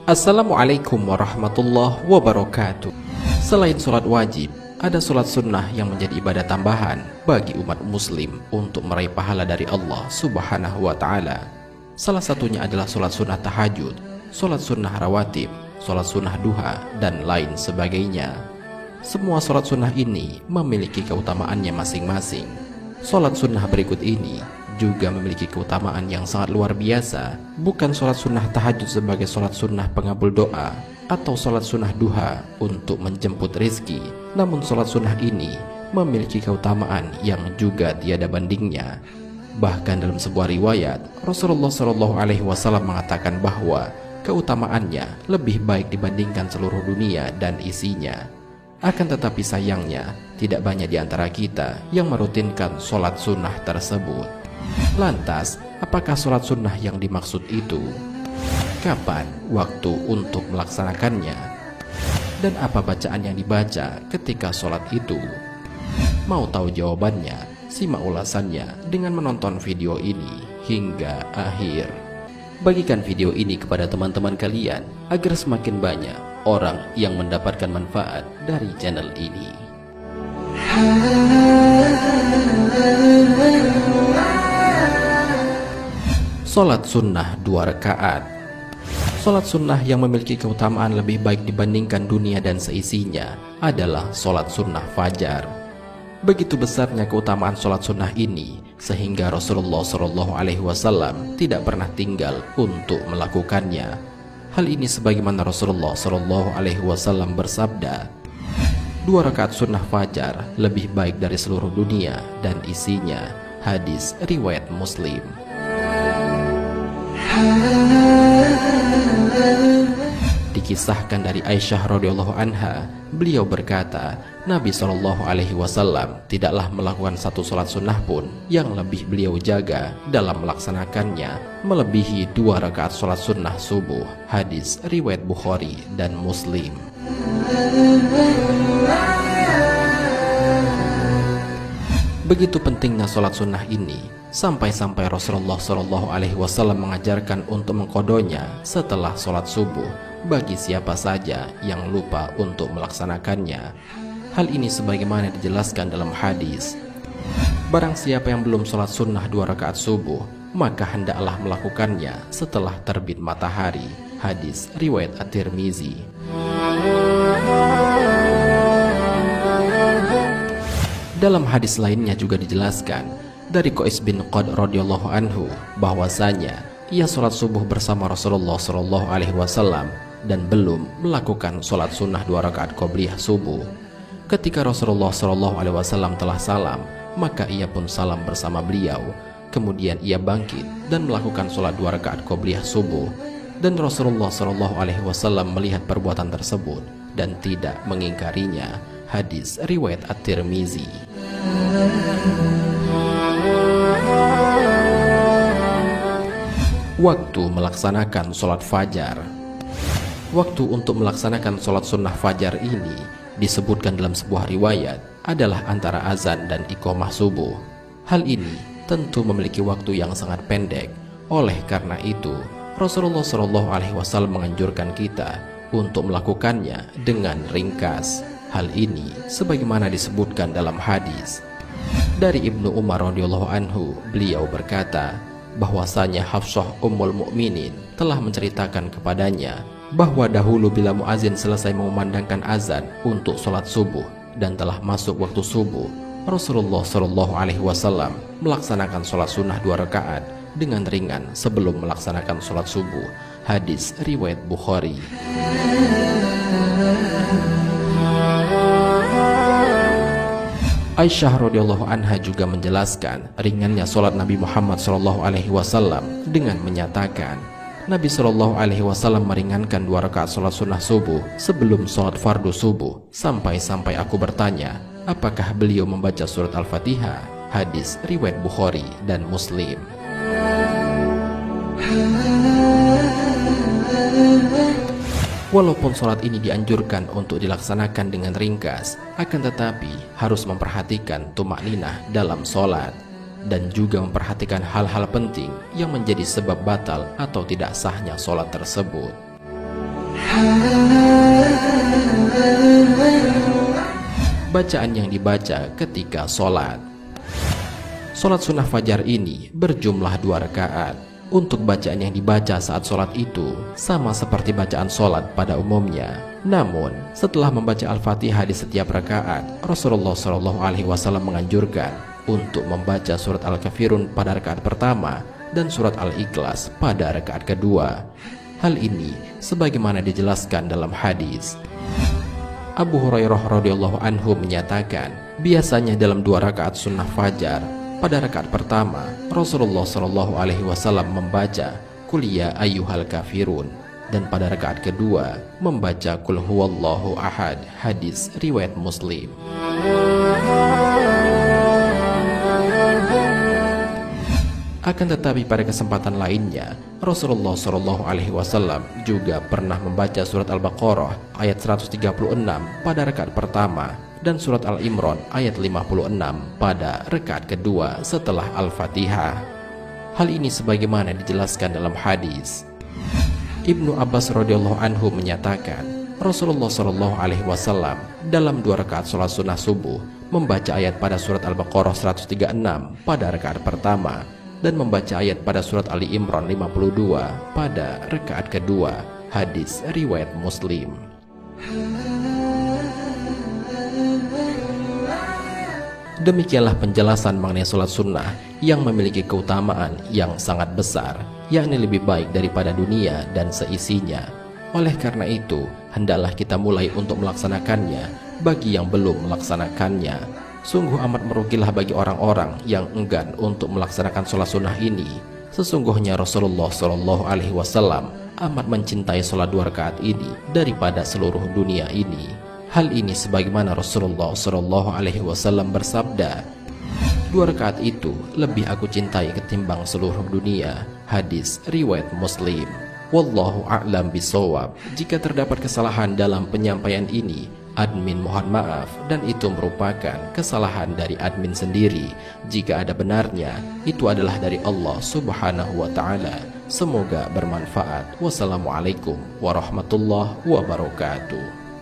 Assalamualaikum warahmatullahi wabarakatuh. Selain sholat wajib, ada sholat sunnah yang menjadi ibadah tambahan bagi umat muslim untuk meraih pahala dari Allah subhanahu wa ta'ala. Salah satunya adalah sholat sunnah tahajud, sholat sunnah rawatib, sholat sunnah duha, dan lain sebagainya. Semua sholat sunnah ini memiliki keutamaannya masing-masing. Sholat sunnah berikut ini juga memiliki keutamaan yang sangat luar biasa. Bukan sholat sunnah tahajud sebagai sholat sunnah pengabul doa atau sholat sunnah duha untuk menjemput rezeki, namun sholat sunnah ini memiliki keutamaan yang juga tiada bandingnya. Bahkan dalam sebuah riwayat, Rasulullah SAW mengatakan bahwa keutamaannya lebih baik dibandingkan seluruh dunia dan isinya. Akan tetapi sayangnya, tidak banyak di antara kita yang merutinkan sholat sunnah tersebut. Lantas, apakah sholat sunnah yang dimaksud itu? Kapan waktu untuk melaksanakannya? Dan apa bacaan yang dibaca ketika sholat itu? Mau tahu jawabannya? Simak ulasannya dengan menonton video ini hingga akhir. Bagikan video ini kepada teman-teman kalian agar semakin banyak orang yang mendapatkan manfaat dari channel ini. Sholat sunnah 2 rakaat. Sholat sunnah yang memiliki keutamaan lebih baik dibandingkan dunia dan seisinya adalah sholat sunnah fajar. Begitu besarnya keutamaan sholat sunnah ini sehingga Rasulullah SAW tidak pernah tinggal untuk melakukannya. Hal ini sebagaimana Rasulullah SAW bersabda, 2 rakaat sunnah fajar lebih baik dari seluruh dunia dan isinya. Hadis riwayat Muslim. Dikisahkan dari Aisyah radhiyallahu anha, beliau berkata, Nabi SAW tidaklah melakukan satu sholat sunnah pun yang lebih beliau jaga dalam melaksanakannya melebihi 2 rakaat sholat sunnah subuh. Hadis riwayat Bukhari dan Muslim. Begitu pentingnya sholat sunnah ini, sampai-sampai Rasulullah SAW mengajarkan untuk mengqodhonya setelah sholat subuh bagi siapa saja yang lupa untuk melaksanakannya. Hal ini sebagaimana dijelaskan dalam hadis, barang siapa yang belum sholat sunnah 2 rakaat subuh, maka hendaklah melakukannya setelah terbit matahari. Hadis riwayat At-Tirmizi. Dalam hadis lainnya juga dijelaskan dari Qais bin Qad radhiyallahu anhu bahwasanya ia sholat subuh bersama Rasulullah SAW dan belum melakukan sholat sunnah 2 rakaat qobliyah subuh. Ketika Rasulullah SAW telah salam, maka ia pun salam bersama beliau. Kemudian ia bangkit dan melakukan sholat 2 rakaat qobliyah subuh. Dan Rasulullah SAW melihat perbuatan tersebut dan tidak mengingkarinya. Hadis riwayat At-Tirmizi. Waktu melaksanakan sholat fajar. Waktu untuk melaksanakan sholat sunnah fajar ini disebutkan dalam sebuah riwayat adalah antara azan dan iqamah subuh. Hal ini tentu memiliki waktu yang sangat pendek. Oleh karena itu, Rasulullah SAW menganjurkan kita untuk melakukannya dengan ringkas. Hal ini sebagaimana disebutkan dalam hadis dari Ibnu Umar radhiyallahu anhu, beliau berkata bahwasanya Hafsah Ummul Mukminin telah menceritakan kepadanya bahwa dahulu bila muazin selesai mengumandangkan azan untuk sholat subuh dan telah masuk waktu subuh, Rasulullah SAW melaksanakan sholat sunnah 2 rakaat dengan ringan sebelum melaksanakan sholat subuh. Hadis riwayat Bukhari. Aisyah radhiyallahu anha juga menjelaskan ringannya sholat Nabi Muhammad SAW dengan menyatakan, Nabi SAW meringankan 2 rakaat sholat sunnah subuh sebelum sholat fardu subuh, sampai-sampai aku bertanya, apakah beliau membaca surat Al-Fatihah? Hadis riwayat Bukhari dan Muslim. Walaupun sholat ini dianjurkan untuk dilaksanakan dengan ringkas, akan tetapi harus memperhatikan tumakninah dalam sholat dan juga memperhatikan hal-hal penting yang menjadi sebab batal atau tidak sahnya sholat tersebut. Bacaan yang dibaca ketika sholat. Sholat sunnah fajar ini berjumlah 2 rakaat. Untuk bacaan yang dibaca saat sholat itu sama seperti bacaan sholat pada umumnya. Namun, setelah membaca Al-Fatihah di setiap rakaat, Rasulullah SAW menganjurkan untuk membaca surat Al-Kafirun pada rakaat pertama dan surat Al-Ikhlas pada rakaat kedua. Hal ini sebagaimana dijelaskan dalam hadis. Abu Hurairah radhiyallahu anhu menyatakan, biasanya dalam 2 rakaat sunnah fajar, pada rakaat pertama Rasulullah SAW membaca Qul ya ayyuhal kafirun, dan pada rakaat kedua membaca Qul huwallahu ahad. Hadis riwayat Muslim. Akan tetapi pada kesempatan lainnya Rasulullah SAW juga pernah membaca surat Al-Baqarah ayat 136 pada rakaat pertama dan surat Al-Imran ayat 56 pada rakaat kedua setelah Al-Fatihah. Hal ini sebagaimana dijelaskan dalam hadis. Ibnu Abbas radhiyallahu anhu menyatakan, Rasulullah SAW dalam 2 rakaat sholat sunnah subuh membaca ayat pada surat Al-Baqarah 136 pada rakaat pertama dan membaca ayat pada surat Ali Imran 52 pada rakaat kedua. Hadis riwayat Muslim. Demikianlah penjelasan mengenai sholat sunnah yang memiliki keutamaan yang sangat besar, yakni lebih baik daripada dunia dan seisinya. Oleh karena itu, hendaklah kita mulai untuk melaksanakannya bagi yang belum melaksanakannya. Sungguh amat merugilah bagi orang-orang yang enggan untuk melaksanakan sholat sunnah ini. Sesungguhnya Rasulullah SAW amat mencintai sholat 2 rakaat ini daripada seluruh dunia ini. Hal ini sebagaimana Rasulullah SAW bersabda, 2 rakaat itu lebih aku cintai ketimbang seluruh dunia. Hadis riwayat Muslim. Wallahu a'lam bishawab. Jika terdapat kesalahan dalam penyampaian ini, admin mohon maaf, dan itu merupakan kesalahan dari admin sendiri. Jika ada benarnya, itu adalah dari Allah Subhanahu wa ta'ala. Semoga bermanfaat. Wassalamualaikum warahmatullahi wabarakatuh.